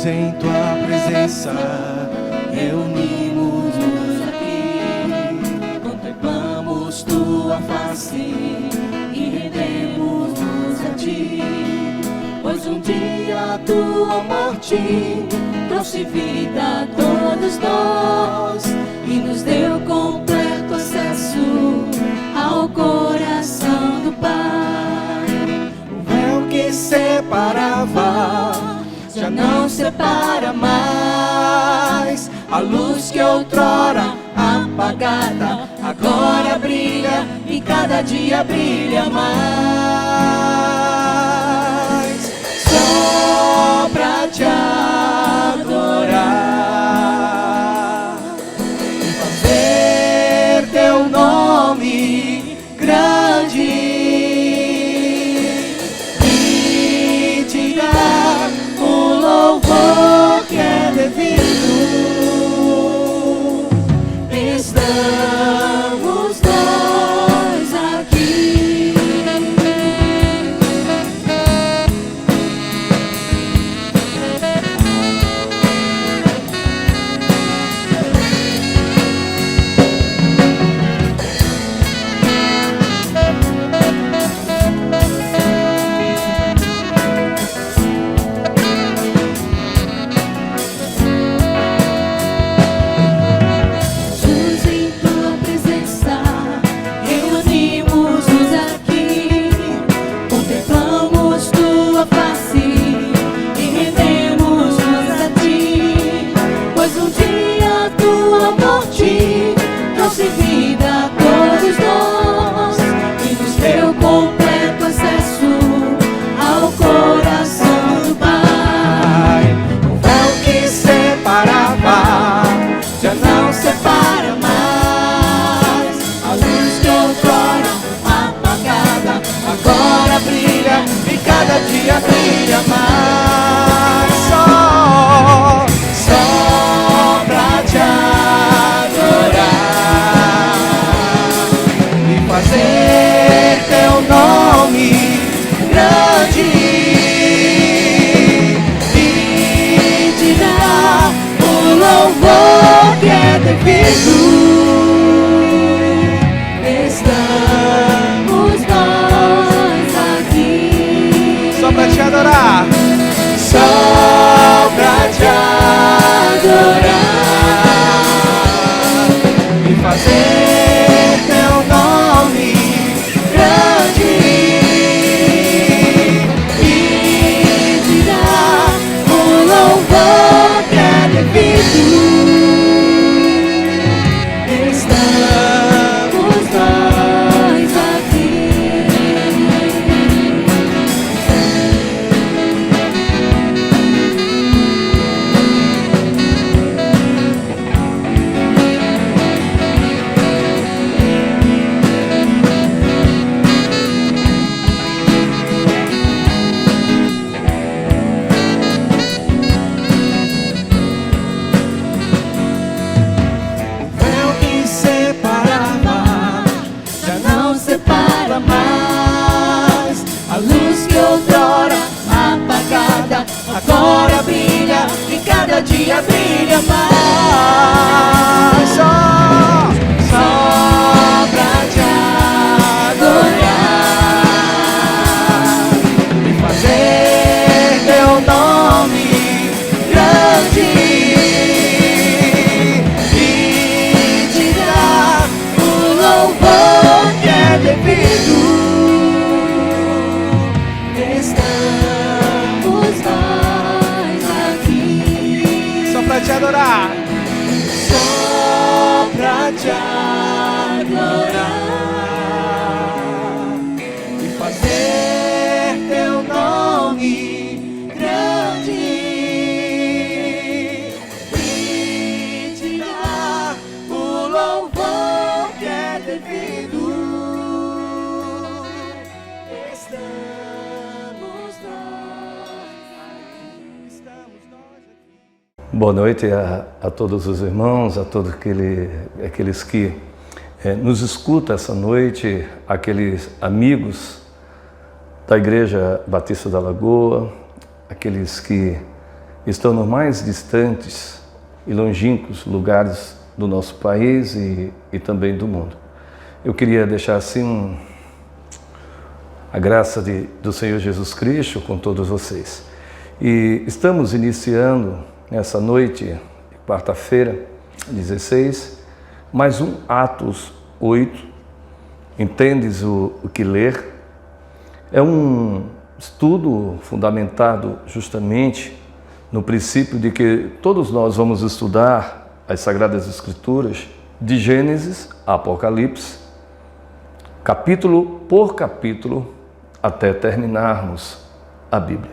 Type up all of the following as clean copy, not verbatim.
em tua presença, reunimos-nos aqui, contemplamos tua face e rendemos-nos a ti, pois um dia a tua morte trouxe vida a todos nós e nos deu completo acesso ao coração do Pai. O véu que separava já não separa mais. A luz que outrora apagada agora brilha e cada dia brilha mais. Só pra te adorar e fazer teu nome grande e te dar o louvor que é devido. Estamos nós aqui. Estamos nós aqui. Só pra te adorar. Só pra te adorar e fazer teu nome grande e te dar o louvor que é devido. Agora brilha e cada dia brilha mais. Só pra te adorar e fazer teu nome grande e te dar o louvor que é devido. Pra te adorar, só pra te adorar e fazer teu nome grande e te dar o louvor que é devido. Estamos nós aqui, estamos nós aqui. Boa noite a todos os irmãos, a todos aqueles que nos escutam essa noite, aqueles amigos da Igreja Batista da Lagoa, aqueles que estão nos mais distantes e longínquos lugares do nosso país e também do mundo. Eu queria deixar assim a graça do Senhor Jesus Cristo com todos vocês. E estamos iniciando nessa noite, de quarta-feira, 16, mais um Atos 8. Entendes o que ler? É um estudo fundamentado justamente no princípio de que todos nós vamos estudar as Sagradas Escrituras de Gênesis a Apocalipse, capítulo por capítulo, até terminarmos a Bíblia.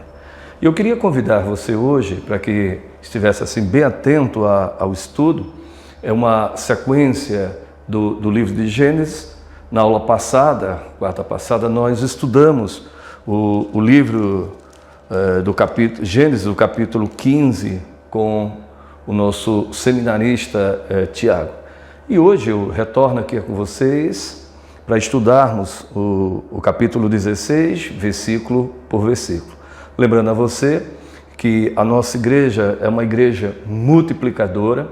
E eu queria convidar você hoje para que estivesse assim bem atento ao estudo. É uma sequência do livro de Gênesis. Na aula passada, quarta passada, nós estudamos o livro do capítulo Gênesis, do capítulo 15, com o nosso seminarista Tiago. E hoje eu retorno aqui com vocês para estudarmos o capítulo 16, versículo por versículo. Lembrando a você que a nossa igreja é uma igreja multiplicadora.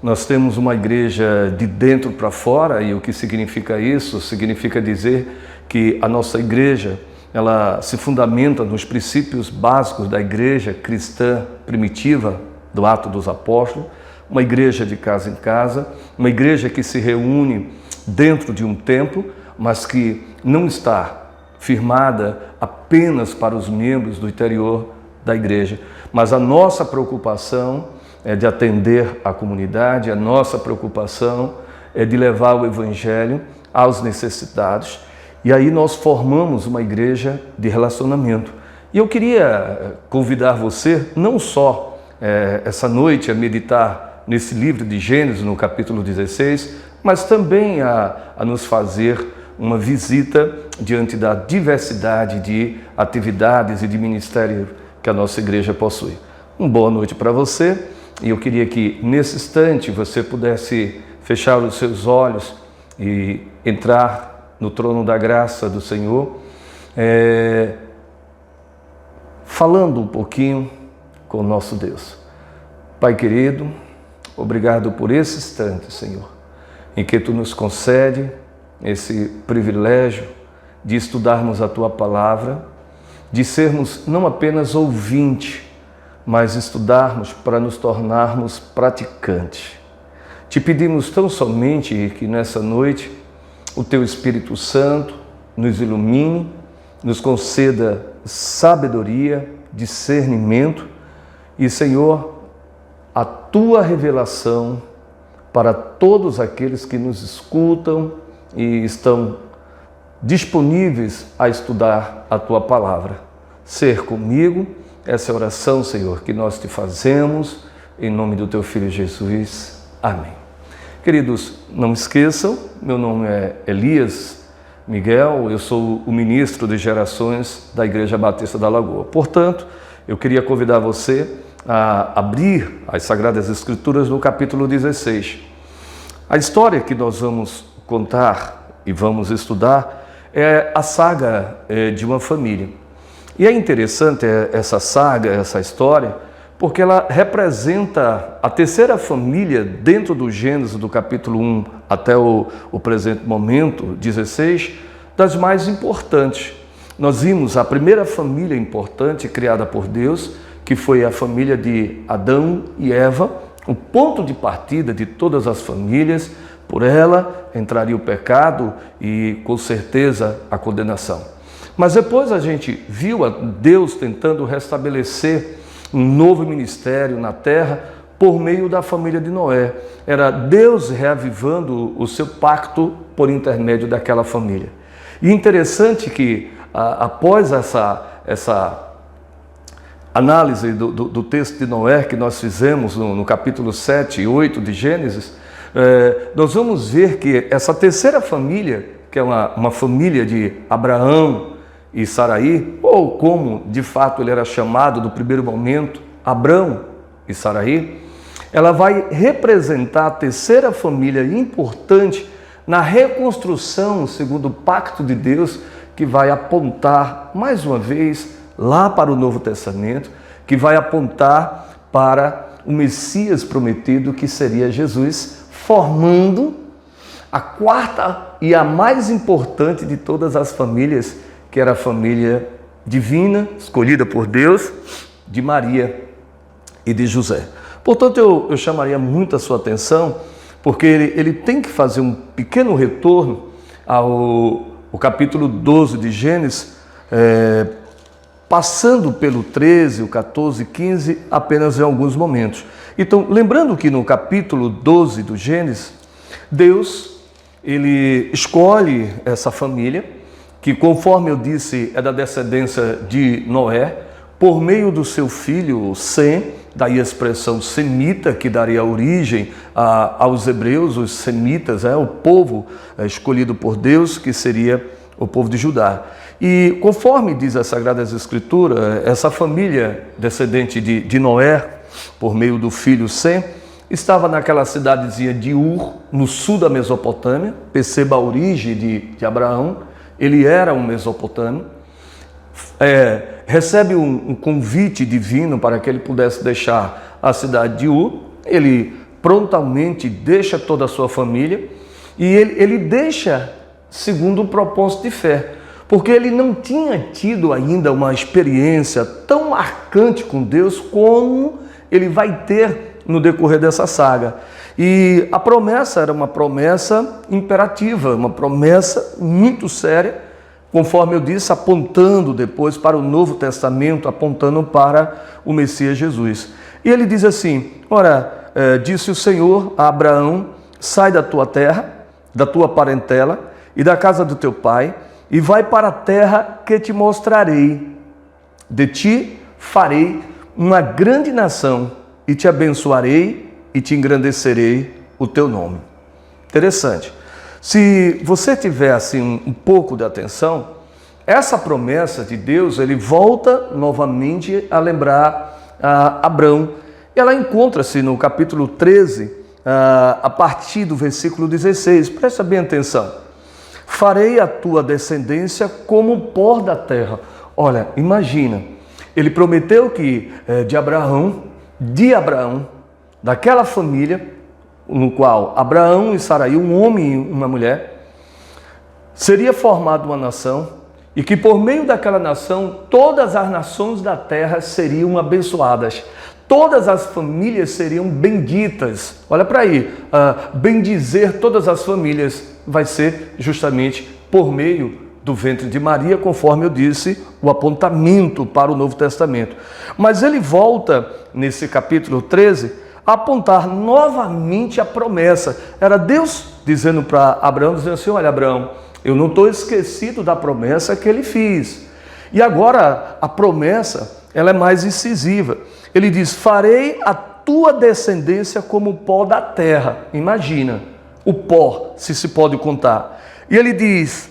Nós temos uma igreja de dentro para fora, e o que significa isso? Significa dizer que a nossa igreja, ela se fundamenta nos princípios básicos da igreja cristã primitiva, do Atos dos Apóstolos, uma igreja de casa em casa, uma igreja que se reúne dentro de um templo, mas que não está firmada apenas para os membros do interior da igreja. Mas a nossa preocupação é de atender a comunidade, a nossa preocupação é de levar o Evangelho aos necessitados. E aí nós formamos uma igreja de relacionamento. E eu queria convidar você, não só essa noite, a meditar nesse livro de Gênesis, no capítulo 16, mas também a nos fazer uma visita diante da diversidade de atividades e de ministério que a nossa igreja possui. Uma boa noite para você, e eu queria que nesse instante você pudesse fechar os seus olhos e entrar no trono da graça do Senhor, falando um pouquinho com o nosso Deus. Pai querido, obrigado por esse instante, Senhor, em que Tu nos concede esse privilégio de estudarmos a Tua Palavra, de sermos não apenas ouvintes, mas estudarmos para nos tornarmos praticantes. Te pedimos tão somente que nessa noite o Teu Espírito Santo nos ilumine, nos conceda sabedoria, discernimento e, Senhor, a Tua revelação para todos aqueles que nos escutam e estão disponíveis a estudar a Tua Palavra. Ser comigo, essa é a oração, Senhor, que nós Te fazemos, em nome do Teu Filho Jesus. Amém. Queridos, não esqueçam, meu nome é Elias Miguel, eu sou o ministro de gerações da Igreja Batista da Lagoa. Portanto, eu queria convidar você a abrir as Sagradas Escrituras no capítulo 16. A história que nós vamos contar e vamos estudar é a saga de uma família. E é interessante essa saga, essa história, porque ela representa a terceira família dentro do Gênesis, do capítulo 1 até o presente momento, 16, das mais importantes. Nós vimos a primeira família importante criada por Deus, que foi a família de Adão e Eva, o ponto de partida de todas as famílias. Por ela entraria o pecado e, com certeza, a condenação. Mas depois a gente viu a Deus tentando restabelecer um novo ministério na terra por meio da família de Noé. Era Deus reavivando o seu pacto por intermédio daquela família. E interessante que, após essa análise do texto de Noé que nós fizemos no capítulo 7 e 8 de Gênesis, nós vamos ver que essa terceira família, que é uma família de Abraão e Saraí, ou como de fato ele era chamado no primeiro momento, Abrão e Saraí, ela vai representar a terceira família importante na reconstrução segundo o pacto de Deus, que vai apontar mais uma vez lá para o Novo Testamento, que vai apontar para o Messias prometido, que seria Jesus, formando a quarta e a mais importante de todas as famílias, que era a família divina, escolhida por Deus, de Maria e de José. Portanto, eu chamaria muito a sua atenção, porque ele tem que fazer um pequeno retorno ao capítulo 12 de Gênesis, passando pelo 13, o 14 e 15, apenas em alguns momentos. Então, lembrando que no capítulo 12 do Gênesis, Deus, ele escolhe essa família, que, conforme eu disse, é da descendência de Noé, por meio do seu filho Sem, daí a expressão semita, que daria origem aos hebreus, os semitas, o povo escolhido por Deus, que seria o povo de Judá. E conforme diz as Sagradas Escrituras, essa família descendente de Noé, por meio do filho Sem, estava naquela cidadezinha de Ur, no sul da Mesopotâmia. Perceba a origem de Abraão, ele era um mesopotâmio. Recebe um convite divino para que ele pudesse deixar a cidade de Ur. Ele prontamente deixa toda a sua família e ele deixa segundo o propósito de fé, porque ele não tinha tido ainda uma experiência tão marcante com Deus como ele vai ter no decorrer dessa saga. E a promessa era uma promessa imperativa, uma promessa muito séria, conforme eu disse, apontando depois para o Novo Testamento, apontando para o Messias Jesus. E ele diz assim: ora, disse o Senhor a Abraão, sai da tua terra, da tua parentela e da casa do teu pai, e vai para a terra que te mostrarei. De ti farei uma grande nação, e te abençoarei e te engrandecerei o teu nome. Interessante. Se você tiver assim um pouco de atenção, essa promessa de Deus, ele volta novamente a lembrar a Abrão. Ela encontra-se no capítulo 13, a partir do versículo 16. Presta bem atenção. Farei a tua descendência como o pó da terra. Olha, imagina, ele prometeu que de Abraão, daquela família, no qual Abraão e Sarai, um homem e uma mulher, seria formada uma nação, e que por meio daquela nação, todas as nações da terra seriam abençoadas. Todas as famílias seriam benditas. Olha para aí, bendizer todas as famílias vai ser justamente por meio do ventre de Maria, conforme eu disse, o apontamento para o Novo Testamento. Mas ele volta, nesse capítulo 13, a apontar novamente a promessa. Era Deus dizendo para Abraão, dizendo assim: olha, Abraão, eu não estou esquecido da promessa que ele fez. E agora a promessa, ela é mais incisiva. Ele diz: farei a tua descendência como o pó da terra. Imagina, o pó, se pode contar. E ele diz,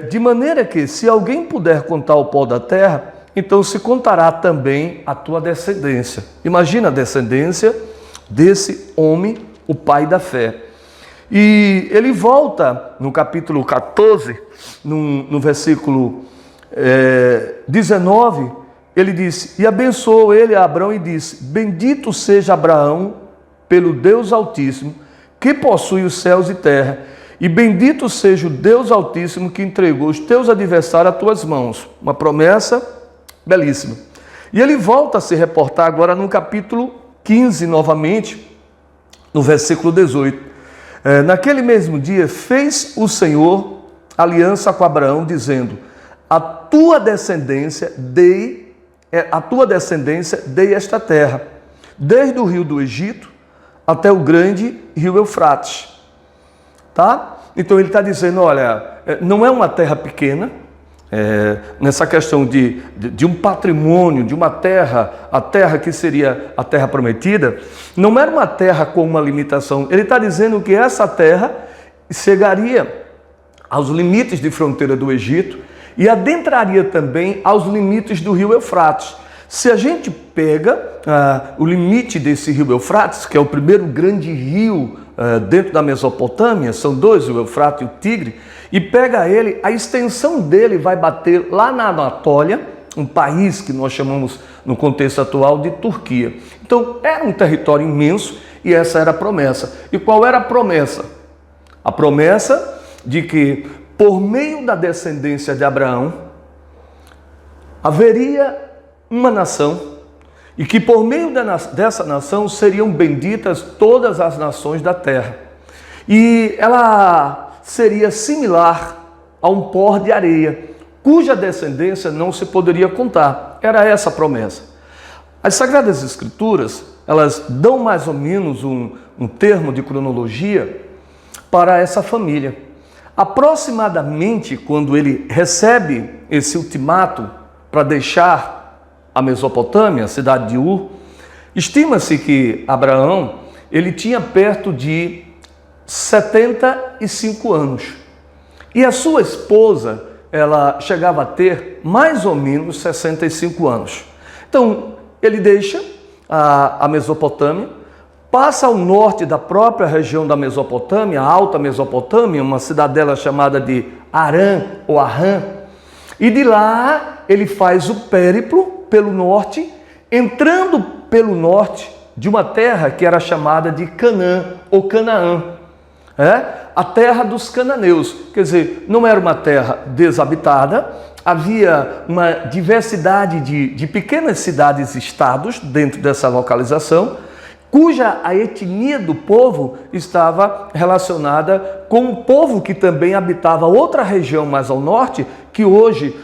de maneira que se alguém puder contar o pó da terra, então se contará também a tua descendência. Imagina a descendência desse homem, o pai da fé. E ele volta no capítulo 14, no versículo 19, ele disse: e abençoou ele a Abraão e disse: bendito seja Abraão pelo Deus Altíssimo, que possui os céus e terra, e bendito seja o Deus Altíssimo que entregou os teus adversários às tuas mãos. Uma promessa belíssima. E ele volta a se reportar agora no capítulo 15 novamente, no versículo 18. Naquele mesmo dia fez o Senhor aliança com Abraão, dizendo: a tua descendência dei esta terra, desde o rio do Egito até o grande rio Eufrates. Tá? Então ele está dizendo, olha, não é uma terra pequena, nessa questão de um patrimônio, de uma terra, a terra que seria a terra prometida, não era uma terra com uma limitação. Ele está dizendo que essa terra chegaria aos limites de fronteira do Egito e adentraria também aos limites do rio Eufrates. Se a gente pega o limite desse rio Eufrates, que é o primeiro grande rio dentro da Mesopotâmia, são dois, o Eufrates e o Tigre, e pega ele, a extensão dele vai bater lá na Anatólia, um país que nós chamamos, no contexto atual, de Turquia. Então, era um território imenso e essa era a promessa. E qual era a promessa? A promessa de que, por meio da descendência de Abraão, haveria uma nação e que por meio dessa nação seriam benditas todas as nações da terra. E ela seria similar a um pó de areia, cuja descendência não se poderia contar. Era essa a promessa. As Sagradas Escrituras, elas dão mais ou menos um termo de cronologia para essa família. Aproximadamente, quando ele recebe esse ultimato para deixar a Mesopotâmia, a cidade de Ur, estima-se que Abraão ele tinha perto de 75 anos. E a sua esposa, ela chegava a ter mais ou menos 65 anos. Então, ele deixa a Mesopotâmia, passa ao norte da própria região da Mesopotâmia, a Alta Mesopotâmia, uma cidadela chamada de Harã ou Arã, e de lá ele faz o périplo pelo norte, entrando pelo norte de uma terra que era chamada de Canaã ou Canaã, a terra dos cananeus. Quer dizer, não era uma terra desabitada, havia uma diversidade de pequenas cidades-estados dentro dessa localização, cuja a etnia do povo estava relacionada com um povo que também habitava outra região mais ao norte, que hoje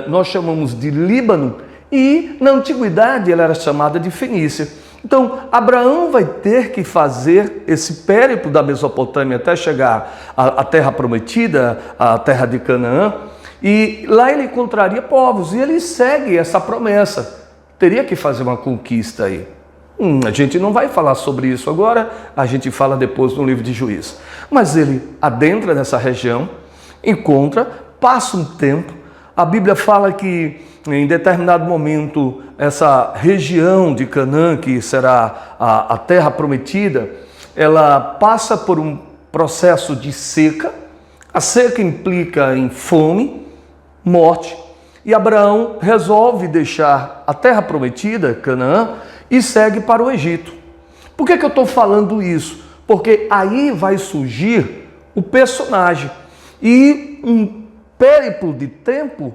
nós chamamos de Líbano, e na antiguidade ela era chamada de Fenícia. Então, Abraão vai ter que fazer esse périplo da Mesopotâmia até chegar à terra prometida, à terra de Canaã, e lá ele encontraria povos, e ele segue essa promessa. Teria que fazer uma conquista aí. A gente não vai falar sobre isso agora, a gente fala depois no livro de Juízes. Mas ele adentra nessa região, encontra, passa um tempo. A Bíblia fala que em determinado momento essa região de Canaã, que será a terra prometida, ela passa por um processo de seca. A seca implica em fome, morte, e Abraão resolve deixar a terra prometida, Canaã, e segue para o Egito. Por que eu estou falando isso? Porque aí vai surgir o personagem e um périplo de tempo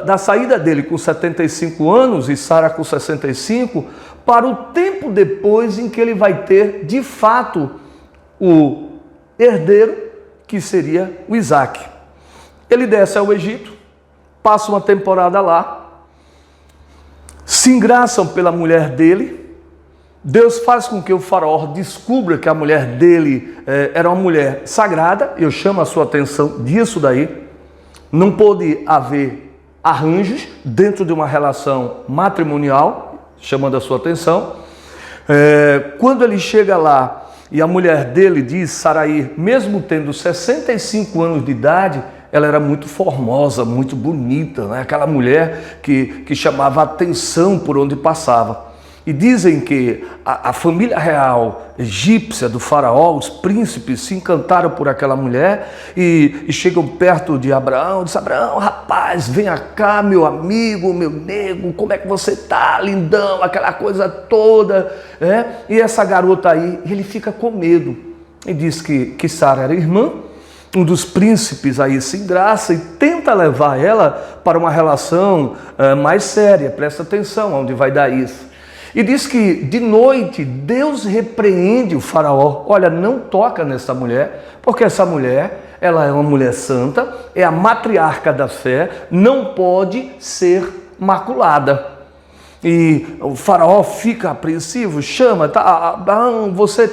da saída dele com 75 anos e Sara com 65, para o tempo depois em que ele vai ter, de fato, o herdeiro, que seria o Isaac. Ele desce ao Egito, passa uma temporada lá, se engraçam pela mulher dele. Deus faz com que o faraó descubra que a mulher dele era uma mulher sagrada. Eu chamo a sua atenção disso daí. Não pôde haver arranjos dentro de uma relação matrimonial, chamando a sua atenção. Quando ele chega lá e a mulher dele diz, Sarai, mesmo tendo 65 anos de idade, ela era muito formosa, muito bonita, né? Aquela mulher que chamava a atenção por onde passava. E dizem que a família real egípcia do faraó, os príncipes, se encantaram por aquela mulher e chegam perto de Abraão. Diz, Abraão, rapaz, vem cá, meu amigo, meu nego, como é que você tá, lindão, aquela coisa toda. E essa garota aí, ele fica com medo. E diz que Sara era irmã. Um dos príncipes aí se engraça e tenta levar ela para uma relação mais séria. Presta atenção onde vai dar isso. E diz que de noite Deus repreende o faraó. Olha, não toca nessa mulher, porque essa mulher, ela é uma mulher santa, é a matriarca da fé, não pode ser maculada. E o faraó fica apreensivo, chama, você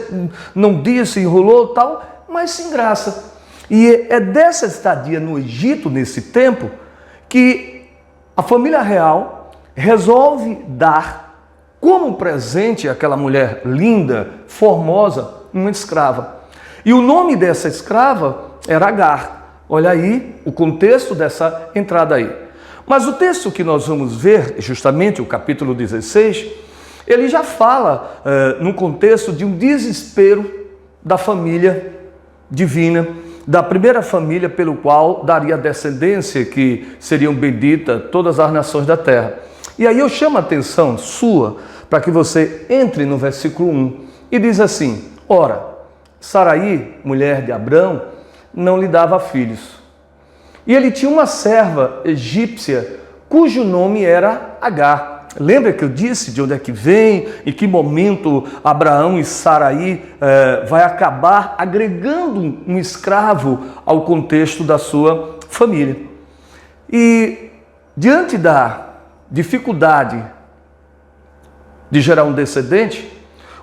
não disse, enrolou, tal, mas se engraça. E é dessa estadia no Egito, nesse tempo, que a família real resolve dar como presente àquela mulher linda, formosa, uma escrava. E o nome dessa escrava era Agar. Olha aí o contexto dessa entrada aí. Mas o texto que nós vamos ver, justamente o capítulo 16, ele já fala no contexto de um desespero da família divina, da primeira família pelo qual daria descendência que seriam benditas todas as nações da terra. E aí eu chamo a atenção sua para que você entre no versículo 1 e diz assim: ora, Saraí, mulher de Abrão, não lhe dava filhos. E ele tinha uma serva egípcia cujo nome era Agar. Lembra que eu disse de onde é que vem, em que momento Abraão e Saraí vai acabar agregando um escravo ao contexto da sua família. E diante da dificuldade de gerar um descendente,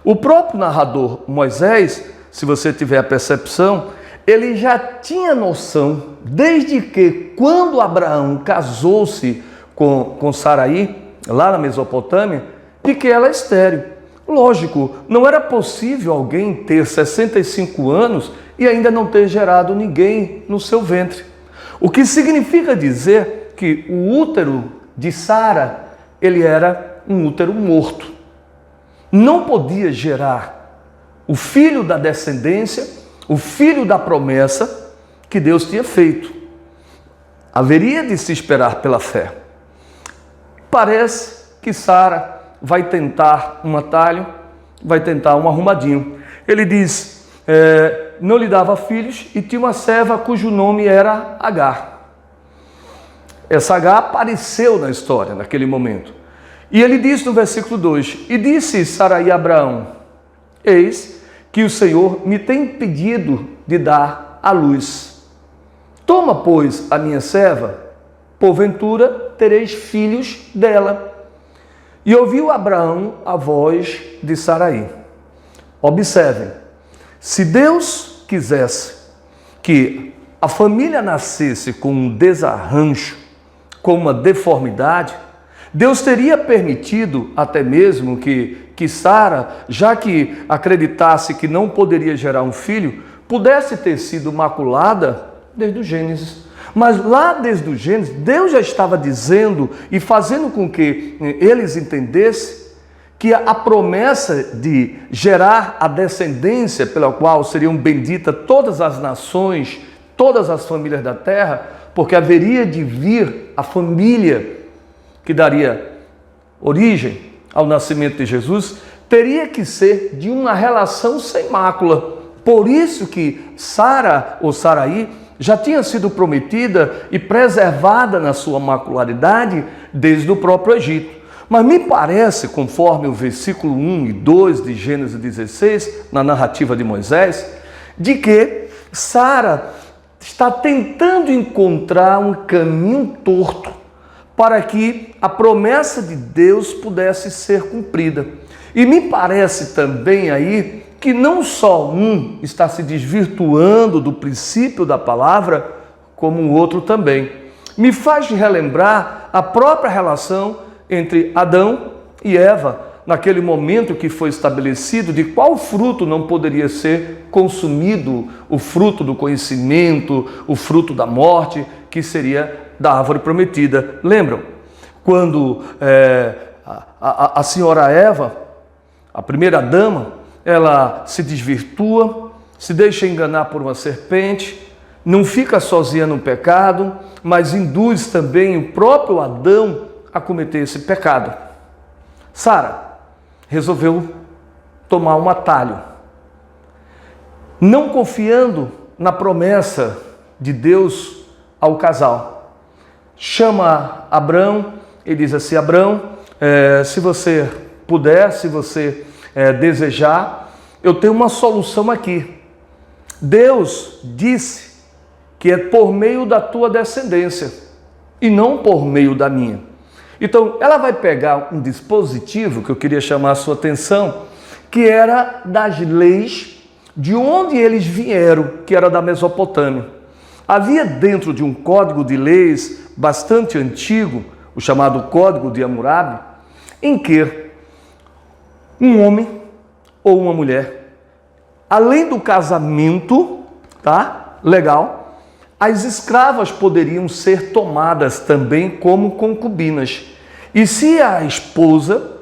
o próprio narrador Moisés, se você tiver a percepção, ele já tinha noção, desde que quando Abraão casou-se com Saraí, lá na Mesopotâmia, de que ela é estéril. Lógico, não era possível alguém ter 65 anos e ainda não ter gerado ninguém no seu ventre. O que significa dizer que o útero de Sara, ele era um útero morto. Não podia gerar o filho da descendência, o filho da promessa que Deus tinha feito. Haveria de se esperar pela fé. Parece que Sara vai tentar um atalho, vai tentar um arrumadinho. Ele diz, não lhe dava filhos e tinha uma serva cujo nome era Agar. Essa Agar apareceu na história, naquele momento. E ele diz no versículo 2, e disse Saraí a Abraão, eis que o Senhor me tem impedido de dar à luz. Toma, pois, a minha serva, porventura tereis filhos dela. E ouviu Abraão a voz de Saraí. Observem, se Deus quisesse que a família nascesse com um desarranjo, com uma deformidade, Deus teria permitido até mesmo que Sara, já que acreditasse que não poderia gerar um filho, pudesse ter sido maculada desde o Gênesis. Mas lá desde o Gênesis, Deus já estava dizendo e fazendo com que eles entendessem que a promessa de gerar a descendência pela qual seriam benditas todas as nações, todas as famílias da terra, porque haveria de vir a família que daria origem ao nascimento de Jesus, teria que ser de uma relação sem mácula. Por isso que Sara ou Saraí já tinha sido prometida e preservada na sua macularidade desde o próprio Egito. Mas me parece, conforme o versículo 1 e 2 de Gênesis 16, na narrativa de Moisés, de que Sara está tentando encontrar um caminho torto para que a promessa de Deus pudesse ser cumprida. E me parece também aí que não só um está se desvirtuando do princípio da palavra, como o outro também. Me faz relembrar a própria relação entre Adão e Eva, naquele momento que foi estabelecido de qual fruto não poderia ser consumido, o fruto do conhecimento, o fruto da morte, que seria da árvore prometida. Lembram? Quando a senhora Eva, a primeira dama, ela se desvirtua, se deixa enganar por uma serpente, não fica sozinha no pecado, mas induz também o próprio Adão a cometer esse pecado. Sara resolveu tomar um atalho, não confiando na promessa de Deus ao casal. Chama Abrão e diz assim: Abrão, se você puder, se você desejar, eu tenho uma solução aqui. Deus disse que é por meio da tua descendência e não por meio da minha. Então, ela vai pegar um dispositivo que eu queria chamar a sua atenção, que era das leis de onde eles vieram, que era da Mesopotâmia. Havia dentro de um código de leis bastante antigo, o chamado Código de Hammurabi, em que um homem ou uma mulher, além do casamento, legal, as escravas poderiam ser tomadas também como concubinas. E se a esposa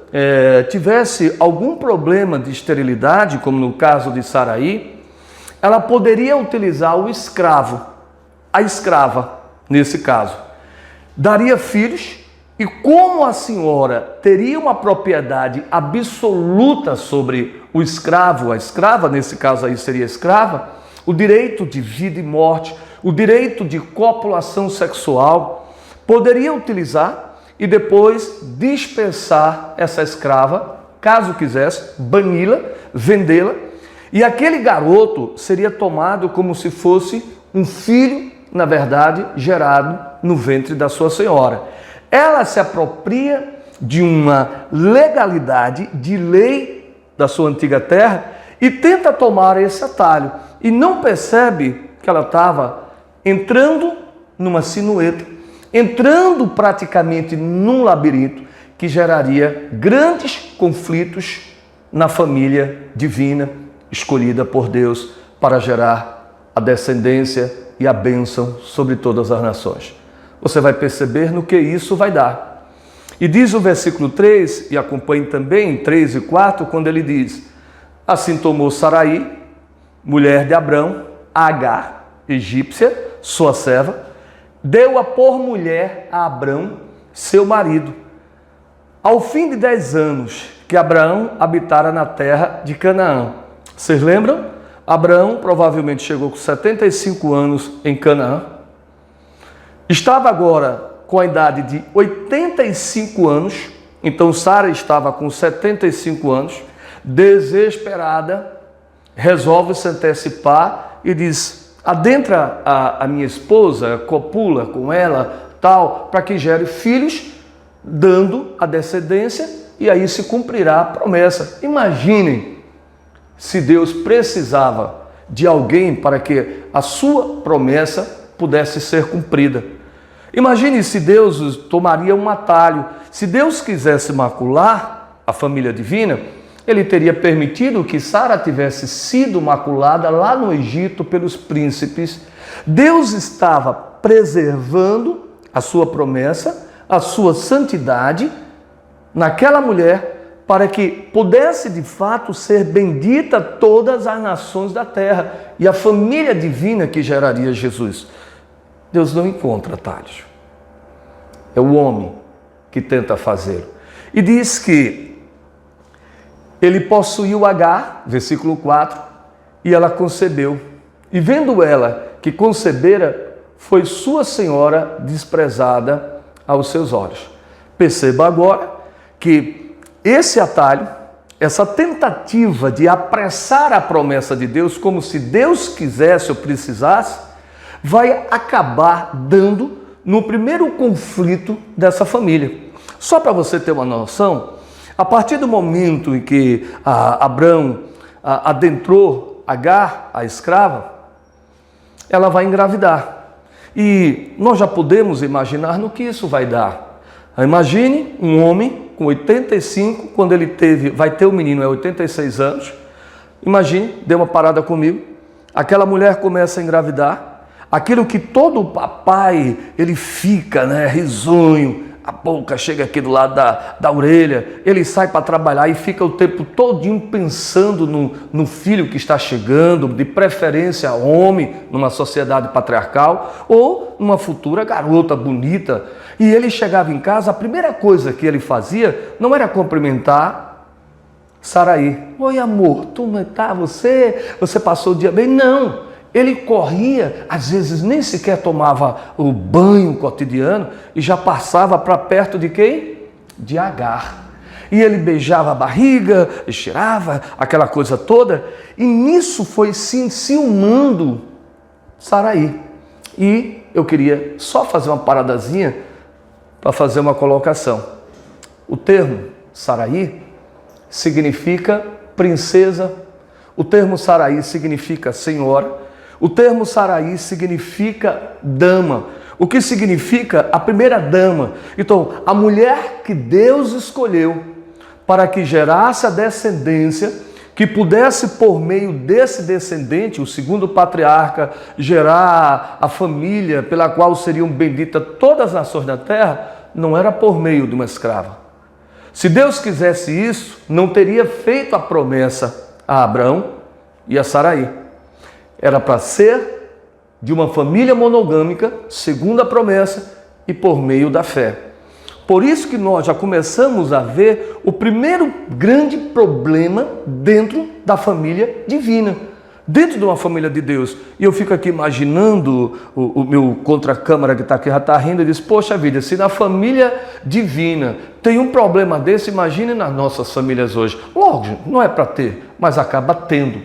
tivesse algum problema de esterilidade, como no caso de Saraí, ela poderia utilizar o escravo, a escrava, nesse caso. Daria filhos, e como a senhora teria uma propriedade absoluta sobre o escravo, a escrava, nesse caso aí seria escrava, o direito de vida e morte, o direito de copulação sexual, poderia utilizar e depois dispensar essa escrava, caso quisesse, bani-la, vendê-la, e aquele garoto seria tomado como se fosse um filho, na verdade, gerado no ventre da sua senhora. Ela se apropria de uma legalidade, de lei da sua antiga terra e tenta tomar esse atalho. E não percebe que ela estava entrando numa sinueta, entrando praticamente num labirinto que geraria grandes conflitos na família divina, escolhida por Deus para gerar a descendência e a bênção sobre todas as nações. Você vai perceber no que isso vai dar. E diz o versículo 3, e acompanhe também 3 e 4, quando ele diz: assim tomou Saraí, mulher de Abrão, Agar, egípcia, sua serva, deu-a por mulher a Abrão, seu marido, ao fim de 10 anos que Abraão habitara na terra de Canaã. Vocês lembram? Abraão provavelmente chegou com 75 anos em Canaã. Estava agora com a idade de 85 anos, então Sara estava com 75 anos, desesperada, resolve se antecipar e diz: adentra a minha esposa, copula com ela, tal, para que gere filhos, dando a descendência, e aí se cumprirá a promessa. Imaginem se Deus precisava de alguém para que a sua promessa pudesse ser cumprida. Imagine se Deus tomaria um atalho. Se Deus quisesse macular a família divina, ele teria permitido que Sara tivesse sido maculada lá no Egito pelos príncipes. Deus estava preservando a sua promessa, a sua santidade naquela mulher, para que pudesse de fato ser bendita todas as nações da terra e a família divina que geraria Jesus. Deus não encontra atalhos. É o homem que tenta fazê-lo. E diz que ele possuiu Agar, versículo 4, e ela concebeu. E vendo ela que concebera, foi sua senhora desprezada aos seus olhos. Perceba agora que esse atalho, essa tentativa de apressar a promessa de Deus, como se Deus quisesse ou precisasse, vai acabar dando no primeiro conflito dessa família. Só para você ter uma noção, a partir do momento em que Abrão adentrou Agar, a escrava, ela vai engravidar. E nós já podemos imaginar no que isso vai dar. Imagine um homem com 85, quando ele vai ter o menino, 86 anos. Imagine, dê uma parada comigo. Aquela mulher começa a engravidar. Aquilo que todo papai, ele fica, risonho, a boca chega aqui do lado da orelha, ele sai para trabalhar e fica o tempo todinho pensando no filho que está chegando, de preferência homem, numa sociedade patriarcal, ou numa futura garota bonita. E ele chegava em casa, a primeira coisa que ele fazia não era cumprimentar Saraí. Oi, amor, como está você? Você passou o dia bem? Não. Ele corria, às vezes nem sequer tomava o banho cotidiano e já passava para perto de quem? De Agar. E ele beijava a barriga, cheirava, aquela coisa toda. E nisso foi se enciumando Saraí. E eu queria só fazer uma paradazinha para fazer uma colocação. O termo Saraí significa princesa. O termo Saraí significa senhora. O termo Saraí significa dama, o que significa a primeira dama. Então, a mulher que Deus escolheu para que gerasse a descendência, que pudesse, por meio desse descendente, o segundo patriarca, gerar a família pela qual seriam benditas todas as nações da terra, não era por meio de uma escrava. Se Deus quisesse isso, não teria feito a promessa a Abrão e a Saraí. Era para ser de uma família monogâmica, segundo a promessa e por meio da fé. Por isso que nós já começamos a ver o primeiro grande problema dentro da família divina, dentro de uma família de Deus. E eu fico aqui imaginando, o meu contra-câmara que está aqui já está rindo e diz, poxa vida, se na família divina tem um problema desse, imagine nas nossas famílias hoje. Logo, não é para ter, mas acaba tendo.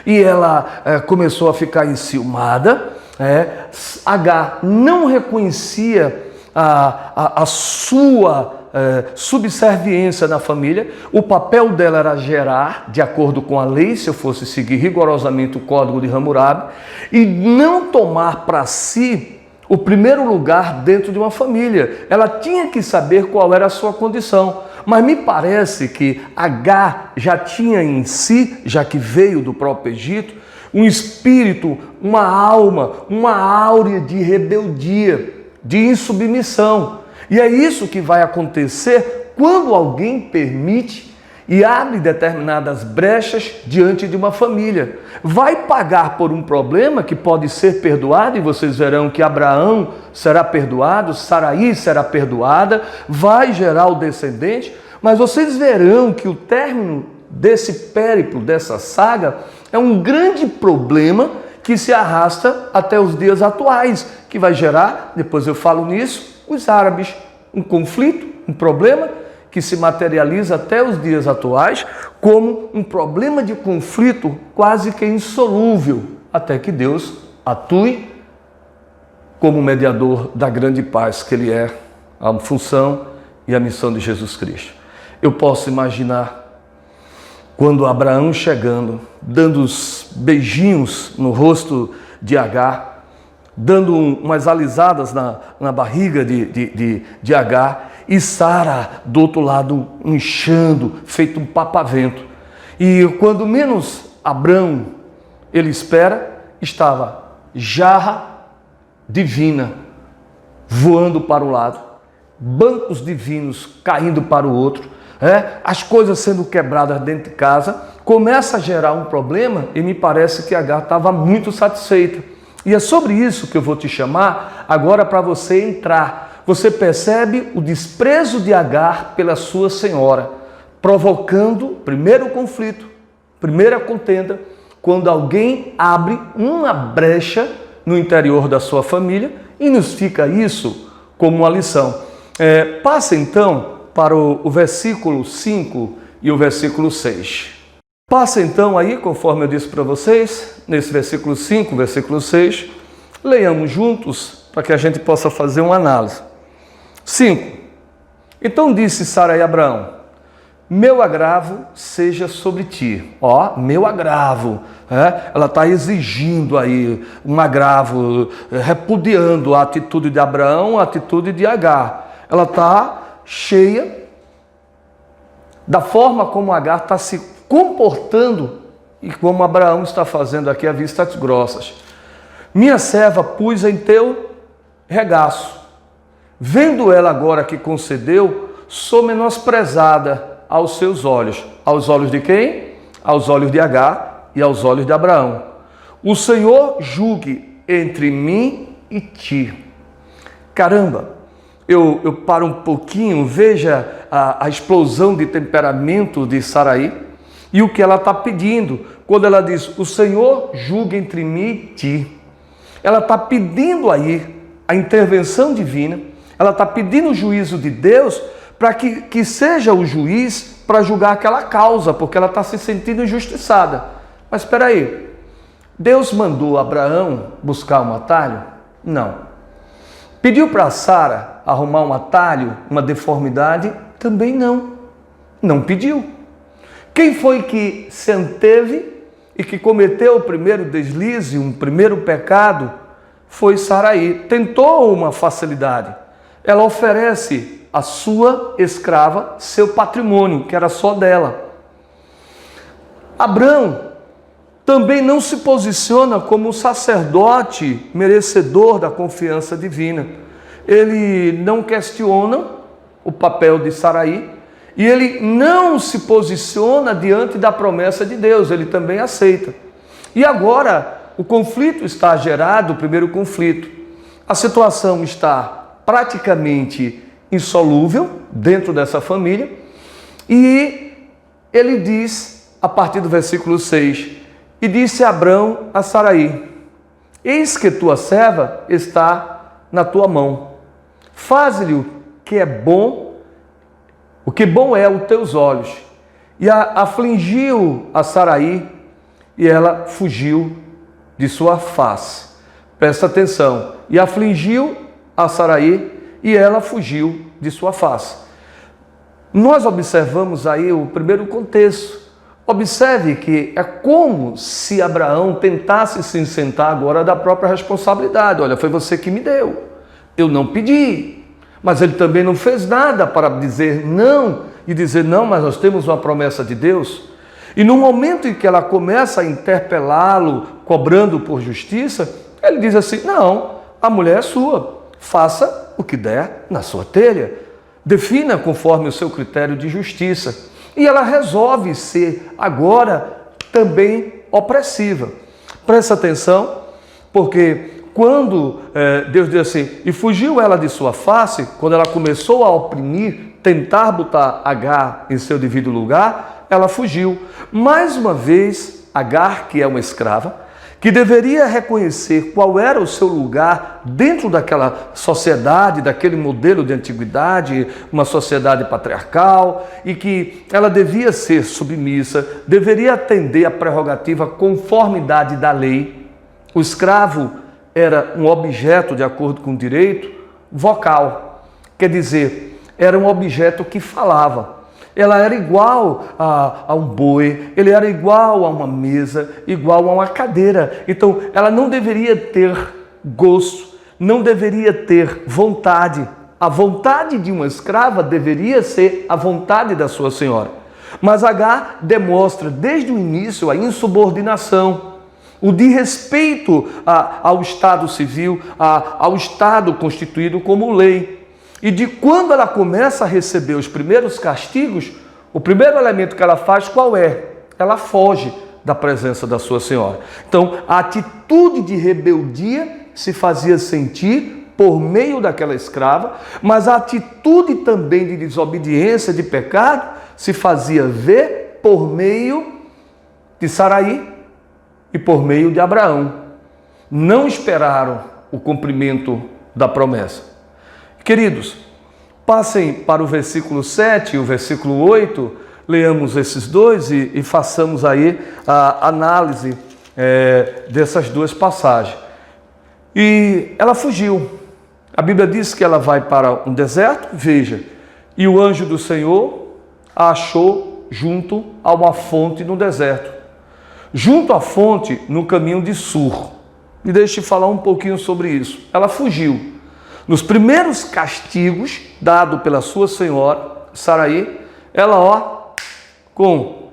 E ela começou a ficar enciumada. Agar não reconhecia a sua subserviência na família. O papel dela era gerar, de acordo com a lei, se eu fosse seguir rigorosamente o código de Hammurabi, e não tomar para si o primeiro lugar dentro de uma família. Ela tinha que saber qual era a sua condição. Mas me parece que Agar já tinha em si, já que veio do próprio Egito, um espírito, uma alma, uma áurea de rebeldia, de insubmissão. E é isso que vai acontecer quando alguém permite e abre determinadas brechas diante de uma família. Vai pagar por um problema que pode ser perdoado, e vocês verão que Abraão será perdoado, Saraí será perdoada, vai gerar o descendente, mas vocês verão que o término desse périplo, dessa saga, é um grande problema que se arrasta até os dias atuais, que vai gerar, depois eu falo nisso, os árabes, um conflito, um problema que se materializa até os dias atuais como um problema de conflito quase que insolúvel, até que Deus atue como mediador da grande paz que Ele é, a função e a missão de Jesus Cristo. Eu posso imaginar quando Abraão chegando, dando os beijinhos no rosto de Agar, dando umas alisadas na barriga de Agar, e Sara do outro lado inchando, feito um papavento. E quando menos Abraão ele espera, estava jarra divina voando para um lado, bancos divinos caindo para o outro, as coisas sendo quebradas dentro de casa. Começa a gerar um problema e me parece que Agar estava muito satisfeita. E é sobre isso que eu vou te chamar agora para você entrar. Você percebe o desprezo de Agar pela sua senhora, provocando primeiro conflito, primeira contenda, quando alguém abre uma brecha no interior da sua família, e nos fica isso como uma lição. Passa então para o versículo 5 e o versículo 6. Passa então aí, conforme eu disse para vocês, nesse versículo 5, versículo 6, leiamos juntos para que a gente possa fazer uma análise. 5. Então disse Sara a Abraão, meu agravo seja sobre ti. Meu agravo. Ela está exigindo aí um agravo, repudiando a atitude de Abraão, a atitude de Agar. Ela está cheia da forma como Agar está se comportando e como Abraão está fazendo aqui a vistas grossas. Minha serva pus em teu regaço. Vendo ela agora que concedeu, sou menosprezada aos seus olhos. Aos olhos de quem? Aos olhos de Agar e aos olhos de Abraão. O Senhor julgue entre mim e ti. Caramba, eu paro um pouquinho, veja a explosão de temperamento de Saraí e o que ela está pedindo. Quando ela diz, o Senhor julgue entre mim e ti. Ela está pedindo aí a intervenção divina, ela está pedindo o juízo de Deus para que seja o juiz para julgar aquela causa, porque ela está se sentindo injustiçada. Mas espera aí, Deus mandou Abraão buscar um atalho? Não. Pediu para Sara arrumar um atalho, uma deformidade? Também não. Não pediu. Quem foi que se anteve e que cometeu o primeiro deslize, um primeiro pecado? Foi Saraí. Tentou uma facilidade. Ela oferece a sua escrava seu patrimônio, que era só dela. Abraão também não se posiciona como um sacerdote merecedor da confiança divina. Ele não questiona o papel de Saraí e ele não se posiciona diante da promessa de Deus, ele também aceita. E agora o conflito está gerado, o primeiro conflito. A situação está praticamente insolúvel dentro dessa família. E ele diz, a partir do versículo 6, e disse Abrão a Saraí: eis que tua serva está na tua mão. Faze-lhe o que é bom, o que bom é aos teus olhos. E afligiu a Saraí, e ela fugiu de sua face. Presta atenção. E afligiu a Saraí, e ela fugiu de sua face. Nós observamos aí o primeiro contexto. Observe que é como se Abraão tentasse se isentar agora da própria responsabilidade. Olha, foi você que me deu. Eu não pedi. Mas ele também não fez nada para dizer não e dizer não, mas nós temos uma promessa de Deus. E no momento em que ela começa a interpelá-lo, cobrando por justiça, ele diz assim: não, a mulher é sua, faça o que der na sua telha, defina conforme o seu critério de justiça. E ela resolve ser agora também opressiva. Presta atenção, porque quando Deus diz assim, e fugiu ela de sua face, quando ela começou a oprimir, tentar botar Agar em seu devido lugar, ela fugiu. Mais uma vez, Agar, que é uma escrava, que deveria reconhecer qual era o seu lugar dentro daquela sociedade, daquele modelo de antiguidade, uma sociedade patriarcal, e que ela devia ser submissa, deveria atender à prerrogativa conformidade da lei. O escravo era um objeto, de acordo com o direito, vocal. Quer dizer, era um objeto que falava. Ela era igual a um boi, ele era igual a uma mesa, igual a uma cadeira. Então, ela não deveria ter gosto, não deveria ter vontade. A vontade de uma escrava deveria ser a vontade da sua senhora. Mas Agar demonstra desde o início a insubordinação, o desrespeito ao Estado civil, ao Estado constituído como lei. E de quando ela começa a receber os primeiros castigos, o primeiro elemento que ela faz qual é? Ela foge da presença da sua senhora. Então, a atitude de rebeldia se fazia sentir por meio daquela escrava, mas a atitude também de desobediência, de pecado, se fazia ver por meio de Saraí e por meio de Abraão. Não esperaram o cumprimento da promessa. Queridos, passem para o versículo 7 e o versículo 8, leamos esses dois e façamos aí a análise dessas duas passagens. E ela fugiu. A Bíblia diz que ela vai para um deserto, veja, e o anjo do Senhor a achou junto a uma fonte no deserto. Junto à fonte, no caminho de Sur. E deixe eu falar um pouquinho sobre isso. Ela fugiu. Nos primeiros castigos dados pela sua senhora, Saraí, ela, com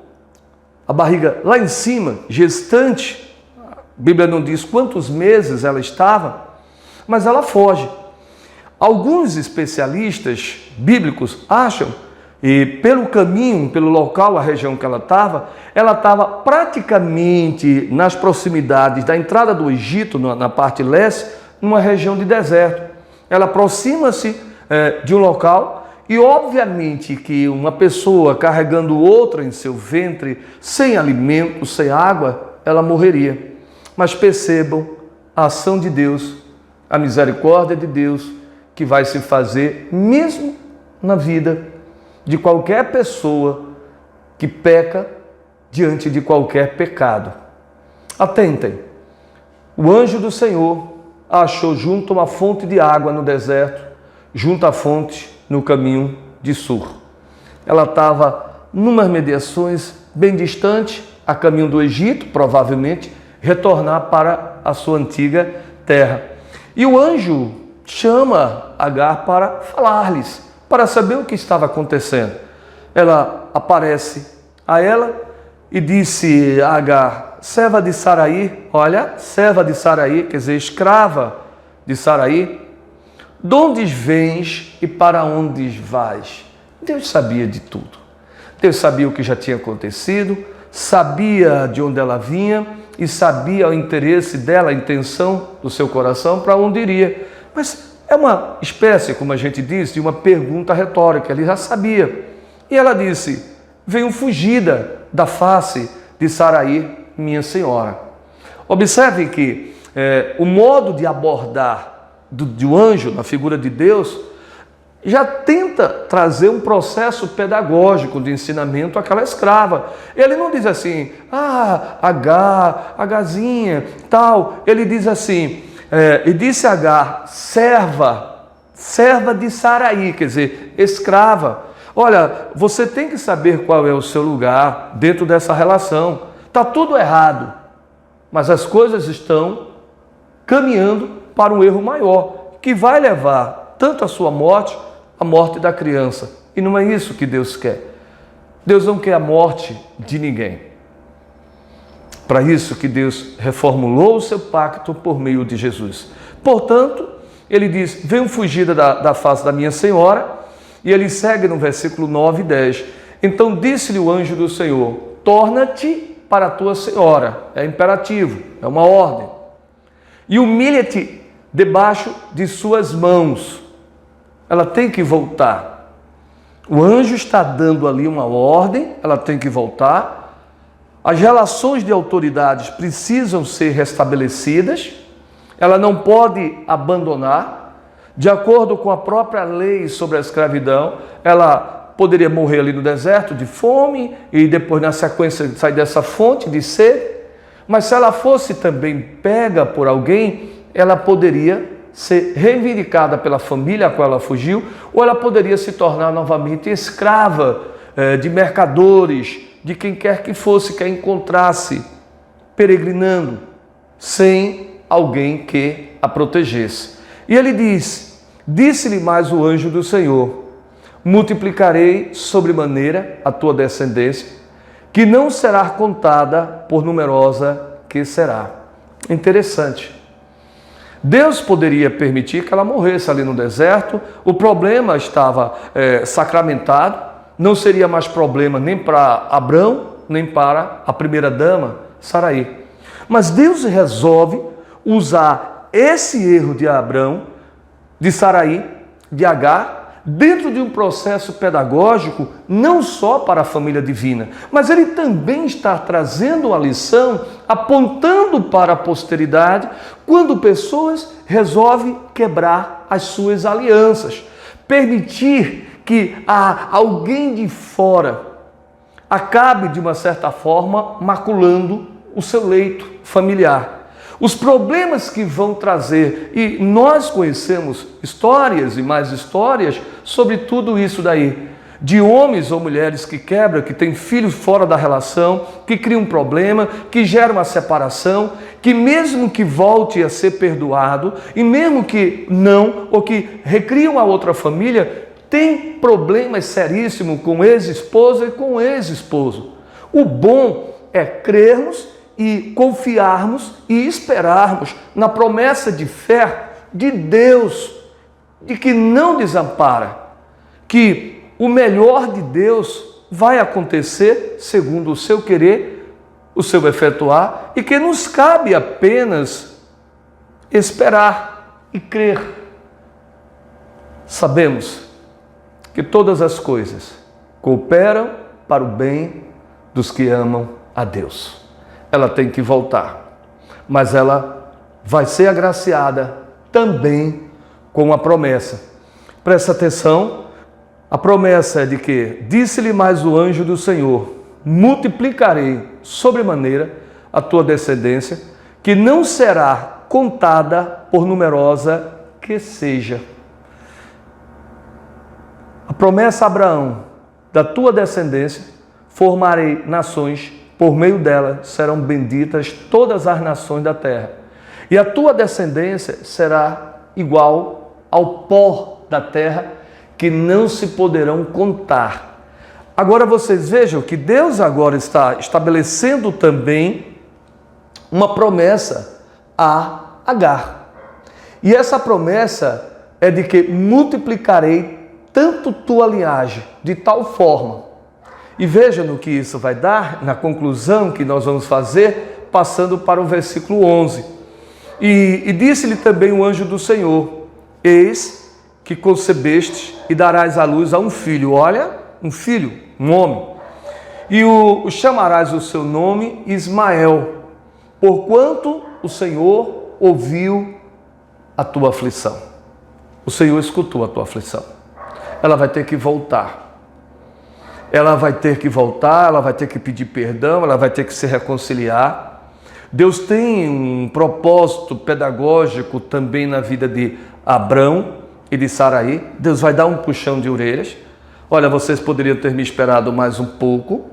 a barriga lá em cima, gestante, a Bíblia não diz quantos meses ela estava, mas ela foge. Alguns especialistas bíblicos acham, e pelo caminho, pelo local, a região que ela estava praticamente nas proximidades da entrada do Egito, na parte leste, numa região de deserto. Ela aproxima-se de um local e, obviamente, que uma pessoa carregando outra em seu ventre, sem alimento, sem água, ela morreria. Mas percebam a ação de Deus, a misericórdia de Deus, que vai se fazer mesmo na vida de qualquer pessoa que peca diante de qualquer pecado. Atentem, o anjo do Senhor a achou junto a uma fonte de água no deserto, junto à fonte no caminho de Sur. Ela estava numas mediações bem distantes, a caminho do Egito, provavelmente, retornar para a sua antiga terra. E o anjo chama Agar para falar-lhes, para saber o que estava acontecendo. Ela aparece a ela e disse a Agar, serva de Saraí, olha, serva de Saraí, quer dizer, escrava de Saraí, de onde vens e para onde vais? Deus sabia de tudo. Deus sabia o que já tinha acontecido, sabia de onde ela vinha e sabia o interesse dela, a intenção do seu coração, para onde iria. Mas é uma espécie, como a gente diz, de uma pergunta retórica, ele já sabia. E ela disse: venho fugida da face de Saraí, minha senhora. Observe que o modo de abordar do anjo, na figura de Deus, já tenta trazer um processo pedagógico de ensinamento àquela escrava. Ele não diz assim, Agar, Agarzinha, tal. Ele diz assim, e disse Agar, serva de Saraí, quer dizer, escrava. Olha, você tem que saber qual é o seu lugar dentro dessa relação. Está tudo errado, mas as coisas estão caminhando para um erro maior, que vai levar tanto a sua morte, a morte da criança. E não é isso que Deus quer. Deus não quer a morte de ninguém. Para isso que Deus reformulou o seu pacto por meio de Jesus. Portanto, ele diz, venho fugida da face da minha senhora, e ele segue no versículo 9 e 10. Então disse-lhe o anjo do Senhor, torna-te para a tua senhora. É imperativo, é uma ordem. E humilha-te debaixo de suas mãos. Ela tem que voltar. O anjo está dando ali uma ordem, ela tem que voltar. As relações de autoridades precisam ser restabelecidas. Ela não pode abandonar. De acordo com a própria lei sobre a escravidão, ela poderia morrer ali no deserto de fome e depois, na sequência, sair dessa fonte de sede. Mas se ela fosse também pega por alguém, ela poderia ser reivindicada pela família a qual ela fugiu, ou ela poderia se tornar novamente escrava de mercadores, de quem quer que fosse, que a encontrasse peregrinando, sem alguém que a protegesse. E ele diz, disse-lhe mais o anjo do Senhor, multiplicarei sobremaneira a tua descendência, que não será contada por numerosa que será. Interessante. Deus poderia permitir que ela morresse ali no deserto, o problema estava sacramentado, não seria mais problema nem para Abrão, nem para a primeira dama, Saraí. Mas Deus resolve usar esse erro de Abrão, de Saraí, de Agar, dentro de um processo pedagógico, não só para a família divina, mas ele também está trazendo a lição, apontando para a posteridade, quando pessoas resolvem quebrar as suas alianças, permitir que alguém de fora acabe, de uma certa forma, maculando o seu leito familiar. Os problemas que vão trazer, e nós conhecemos histórias e mais histórias sobre tudo isso daí, de homens ou mulheres que quebram, que têm filhos fora da relação, que criam um problema, que geram uma separação, que mesmo que volte a ser perdoado, e mesmo que não, ou que recriam a outra família, tem problemas seríssimos com ex-esposa e com ex-esposo. O bom é crermos e confiarmos e esperarmos na promessa de fé de Deus, de que não desampara, que o melhor de Deus vai acontecer segundo o seu querer, o seu efetuar, e que nos cabe apenas esperar e crer. Sabemos que todas as coisas cooperam para o bem dos que amam a Deus. Ela tem que voltar, mas ela vai ser agraciada também com uma promessa. Presta atenção, a promessa é de que, disse-lhe mais o anjo do Senhor, multiplicarei sobremaneira a tua descendência, que não será contada por numerosa que seja. A promessa a Abraão, da tua descendência, formarei nações, por meio dela serão benditas todas as nações da terra. E a tua descendência será igual ao pó da terra, que não se poderão contar. Agora vocês vejam que Deus agora está estabelecendo também uma promessa a Agar. E essa promessa é de que multiplicarei tanto tua linhagem, de tal forma. E veja no que isso vai dar, na conclusão que nós vamos fazer, passando para o versículo 11. E disse-lhe também o anjo do Senhor: eis que concebeste e darás à luz a um filho. Olha, um filho, um homem. E o chamarás o seu nome Ismael, porquanto o Senhor ouviu a tua aflição. O Senhor escutou a tua aflição. Ela vai ter que voltar. Ela vai ter que voltar, ela vai ter que pedir perdão, ela vai ter que se reconciliar. Deus tem um propósito pedagógico também na vida de Abrão e de Saraí. Deus vai dar um puxão de orelhas. Olha, vocês poderiam ter me esperado mais um pouco,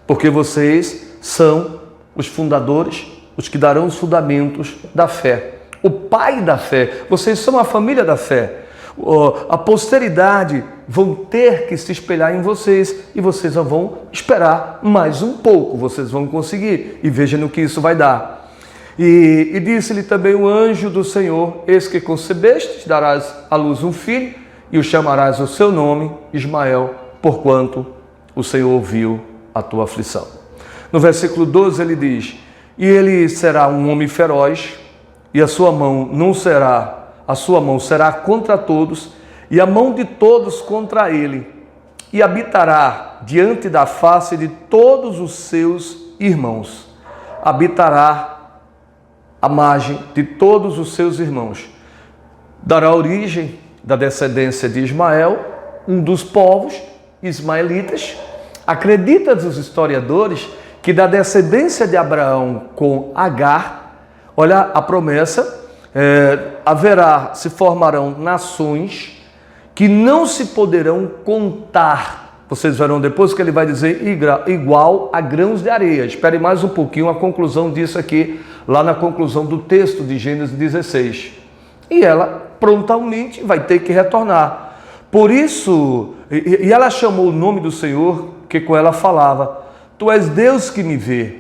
porque vocês são os fundadores, os que darão os fundamentos da fé. O pai da fé, vocês são a família da fé. A posteridade vão ter que se espelhar em vocês e vocês só vão esperar mais um pouco, vocês vão conseguir e veja no que isso vai dar. E disse-lhe também o anjo do Senhor: eis que concebeste, darás à luz um filho e o chamarás o seu nome Ismael, porquanto o Senhor ouviu a tua aflição. No versículo 12 ele diz: e ele será um homem feroz, e a sua mão será contra todos, e a mão de todos contra ele, e habitará diante da face de todos os seus irmãos. Habitará à margem de todos os seus irmãos. Dará origem da descendência de Ismael, um dos povos ismaelitas. Acreditam os historiadores que da descendência de Abraão com Agar, olha a promessa, se formarão nações que não se poderão contar. Vocês verão depois que ele vai dizer igual a grãos de areia. Espere mais um pouquinho a conclusão disso aqui, lá na conclusão do texto de Gênesis 16. E ela prontamente vai ter que retornar. Por isso, e ela chamou o nome do Senhor, que com ela falava: tu és Deus que me vê,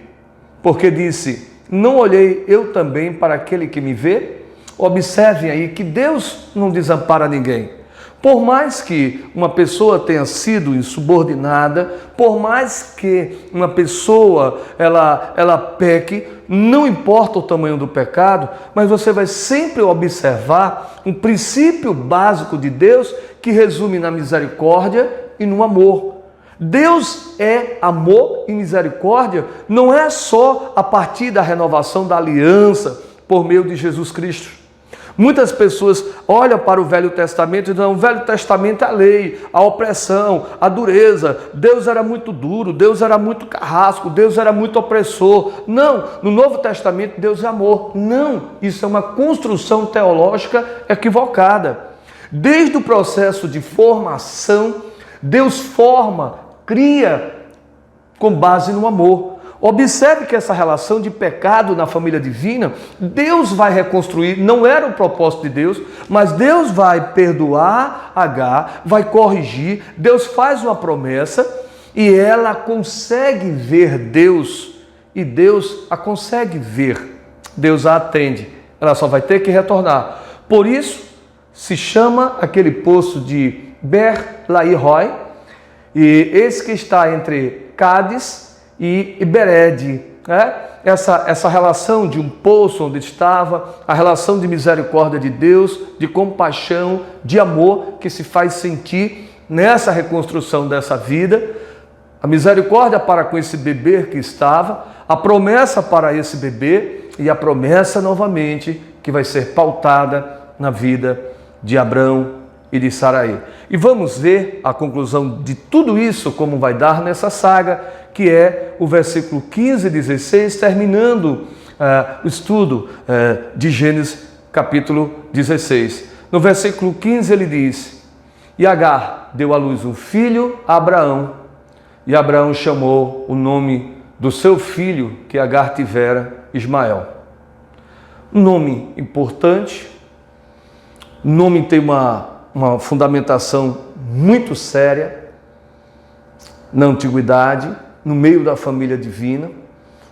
porque disse: não olhei eu também para aquele que me vê? Observem aí que Deus não desampara ninguém. Por mais que uma pessoa tenha sido insubordinada, por mais que uma pessoa ela peque, não importa o tamanho do pecado, mas você vai sempre observar um princípio básico de Deus que resume na misericórdia e no amor. Deus é amor e misericórdia, não é só a partir da renovação da aliança por meio de Jesus Cristo. Muitas pessoas olham para o Velho Testamento e dizem: o Velho Testamento é a lei, a opressão, a dureza. Deus era muito duro, Deus era muito carrasco, Deus era muito opressor. Não, no Novo Testamento Deus é amor. Não, isso é uma construção teológica equivocada. Desde o processo de formação, Deus forma, cria com base no amor. Observe que essa relação de pecado na família divina, Deus vai reconstruir, não era o propósito de Deus, mas Deus vai perdoar Agar, vai corrigir, Deus faz uma promessa e ela consegue ver Deus, e Deus a consegue ver, Deus a atende, ela só vai ter que retornar. Por isso, se chama aquele poço de Ber-Lahai-Roi, e esse que está entre Cádiz e Bered, né? Essa relação de um poço onde estava, a relação de misericórdia de Deus, de compaixão, de amor que se faz sentir nessa reconstrução dessa vida, a misericórdia para com esse bebê que estava, a promessa para esse bebê e a promessa novamente que vai ser pautada na vida de Abrão e de Saraí. E vamos ver a conclusão de tudo isso, como vai dar nessa saga, que é o versículo 15 e 16, terminando o estudo de Gênesis capítulo 16. No versículo 15 ele diz: e Agar deu à luz um filho a Abraão, e Abraão chamou o nome do seu filho que Agar tivera, Ismael. Um nome importante, o nome tem uma fundamentação muito séria na antiguidade, no meio da família divina.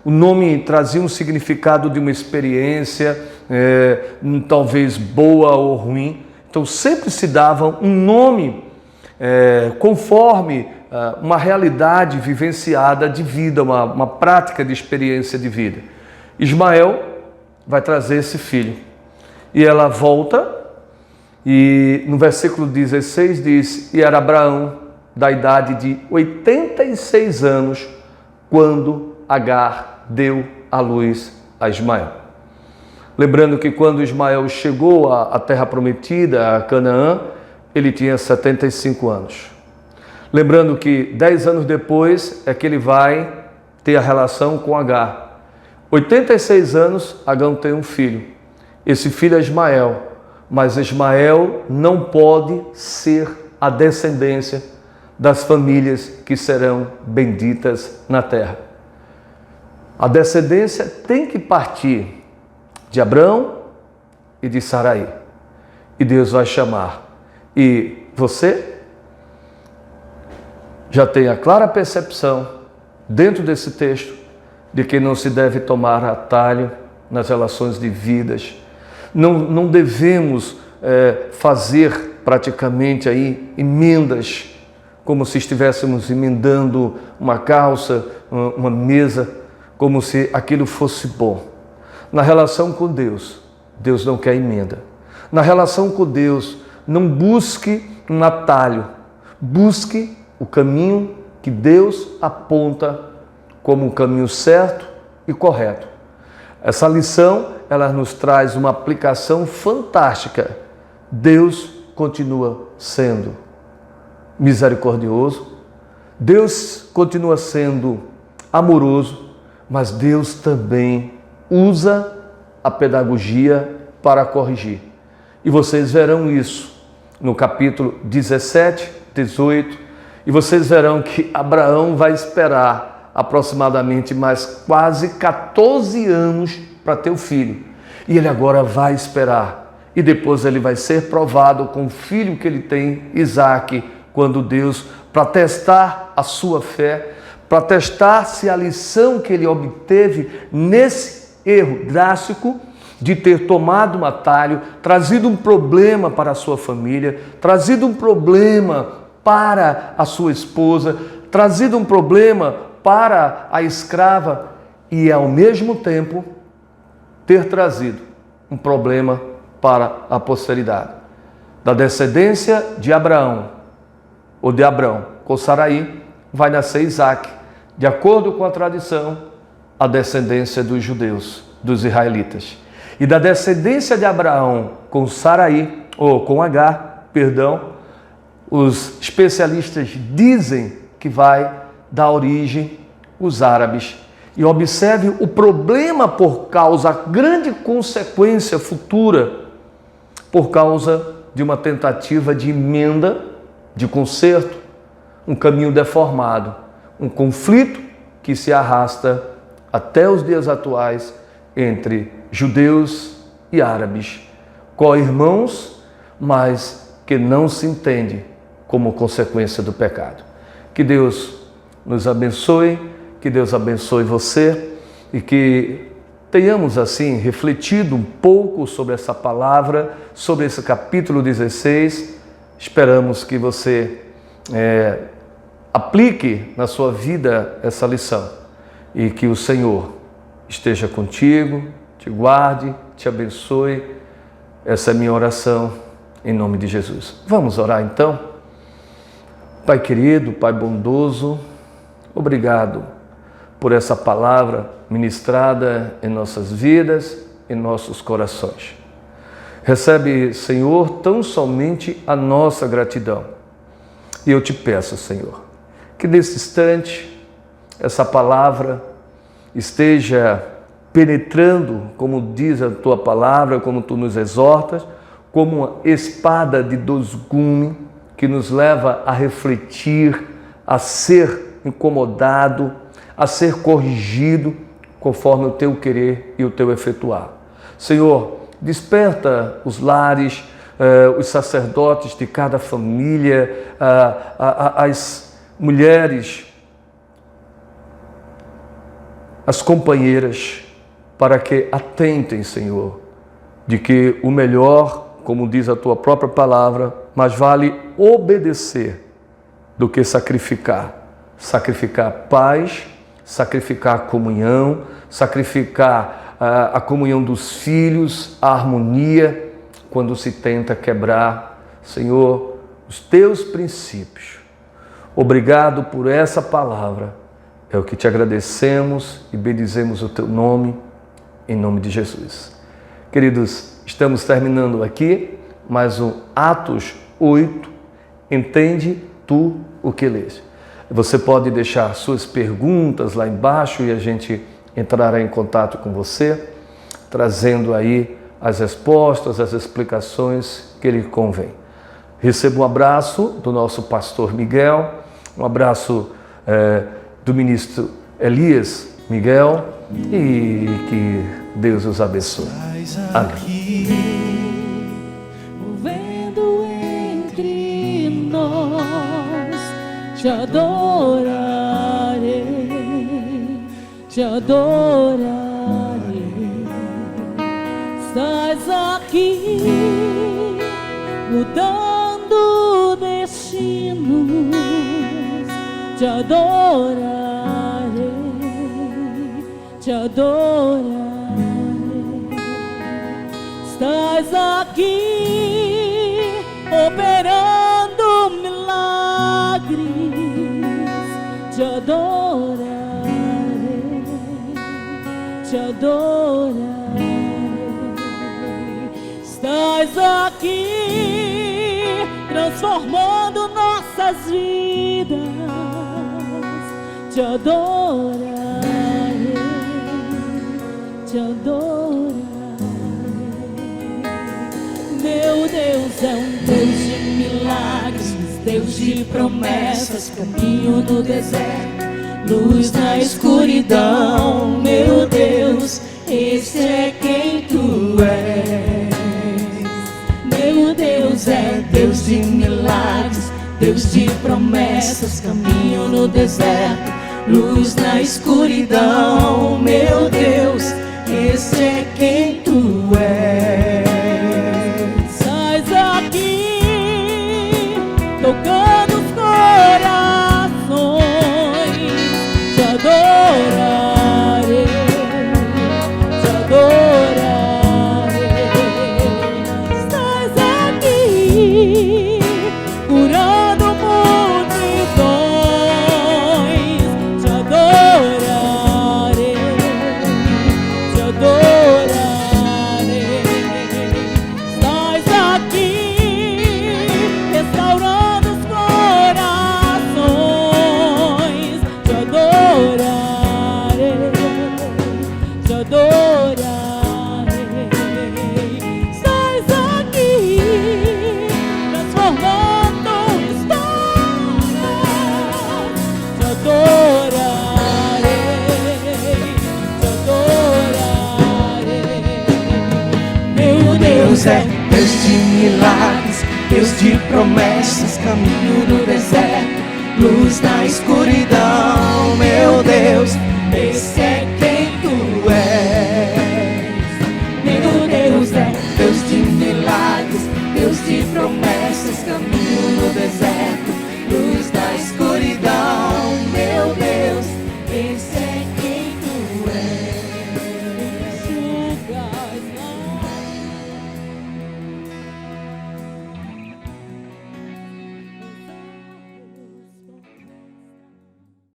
O nome trazia um significado de uma experiência, talvez boa ou ruim. Então sempre se dava um nome conforme uma realidade vivenciada de vida, uma prática de experiência de vida. Ismael vai trazer esse filho. E ela volta, e no versículo 16 diz: e era Abraão da idade de 86 anos, quando Agar deu à luz a Ismael. Lembrando que quando Ismael chegou à terra prometida, a Canaã, ele tinha 75 anos. Lembrando que 10 anos depois é que ele vai ter a relação com Agar. 86 anos, Agar tem um filho. Esse filho é Ismael, mas Ismael não pode ser a descendência das famílias que serão benditas na terra. A descendência tem que partir de Abrão e de Saraí. E Deus vai chamar. E você já tem a clara percepção, dentro desse texto, de que não se deve tomar atalho nas relações de vidas. Não devemos fazer praticamente aí emendas, como se estivéssemos emendando uma calça, uma mesa, como se aquilo fosse bom. Na relação com Deus, Deus não quer emenda. Na relação com Deus, não busque um atalho, busque o caminho que Deus aponta como o caminho certo e correto. Essa lição, ela nos traz uma aplicação fantástica. Deus continua sendo misericordioso, Deus continua sendo amoroso, mas Deus também usa a pedagogia para corrigir. E vocês verão isso no capítulo 17, 18, e vocês verão que Abraão vai esperar aproximadamente mais quase 14 anos para ter o filho. E ele agora vai esperar. E depois ele vai ser provado com o filho que ele tem, Isaque, quando Deus, para testar a sua fé, para testar se a lição que ele obteve nesse erro drástico de ter tomado um atalho, trazido um problema para a sua família, trazido um problema para a sua esposa, trazido um problema para a escrava e, ao mesmo tempo, ter trazido um problema para a posteridade. Da descendência de Abraão, ou de Abrão, com Saraí, vai nascer Isaque, de acordo com a tradição, a descendência dos judeus, dos israelitas. E da descendência de Abraão com Saraí, ou com Agar, perdão, os especialistas dizem que vai dar origem os árabes. E observe o problema por causa, a grande consequência futura, por causa de uma tentativa de emenda, de conserto, um caminho deformado, um conflito que se arrasta até os dias atuais entre judeus e árabes, co-irmãos, mas que não se entende como consequência do pecado. Que Deus nos abençoe, que Deus abençoe você e que tenhamos assim refletido um pouco sobre essa palavra, sobre esse capítulo 16. Esperamos que você aplique na sua vida essa lição e que o Senhor esteja contigo, te guarde, te abençoe. Essa é a minha oração em nome de Jesus. Vamos orar então? Pai querido, Pai bondoso, obrigado por essa palavra ministrada em nossas vidas, em nossos corações. Recebe, Senhor, tão somente a nossa gratidão. E eu te peço, Senhor, que nesse instante essa palavra esteja penetrando, como diz a tua palavra, como tu nos exortas, como uma espada de dois gumes que nos leva a refletir, a ser incomodado, a ser corrigido conforme o teu querer e o teu efetuar. Senhor, desperta os lares, os sacerdotes de cada família, as mulheres, as companheiras, para que atentem, Senhor, de que o melhor, como diz a tua própria palavra, mais vale obedecer do que sacrificar. Sacrificar paz, sacrificar comunhão, sacrificar a comunhão dos filhos, a harmonia, quando se tenta quebrar, Senhor, os teus princípios. Obrigado por essa palavra. É o que te agradecemos e bendizemos o teu nome, em nome de Jesus. Queridos, estamos terminando aqui mais um Atos 8. Entende tu o que lês? Você pode deixar suas perguntas lá embaixo e a gente entrará em contato com você, trazendo aí as respostas, as explicações que lhe convém. Receba um abraço do nosso pastor Miguel, um abraço do ministro Elias Miguel e que Deus os abençoe. Amém. Movendo entre nós, te adorarei, te adorarei. Estás aqui, mudando destinos, te adorarei, te adorarei. Estás aqui, operando milagres, te adorarei, te adorarei. Estás aqui, transformando nossas vidas, te adorarei, te adorarei. Meu Deus é um Deus de milagres, Deus de promessas, caminho no deserto, luz na escuridão. Meu Deus, esse é quem tu és. Meu Deus é Deus de milagres, Deus de promessas, caminho no deserto, luz na escuridão. Meu Deus, esse é quem tu és. Sais aqui, tocando os corações, te adorarei, te adorarei. Estás aqui, curando multidões, te adorarei, te adorarei. Estás aqui, restaurando os corações, te adorarei, te adorarei. Estás aqui, transformando histórias, te adorarei, te adorarei. Meu Deus é Deus de milagres, Deus de promessas, caminho no deserto, luz na escuridão.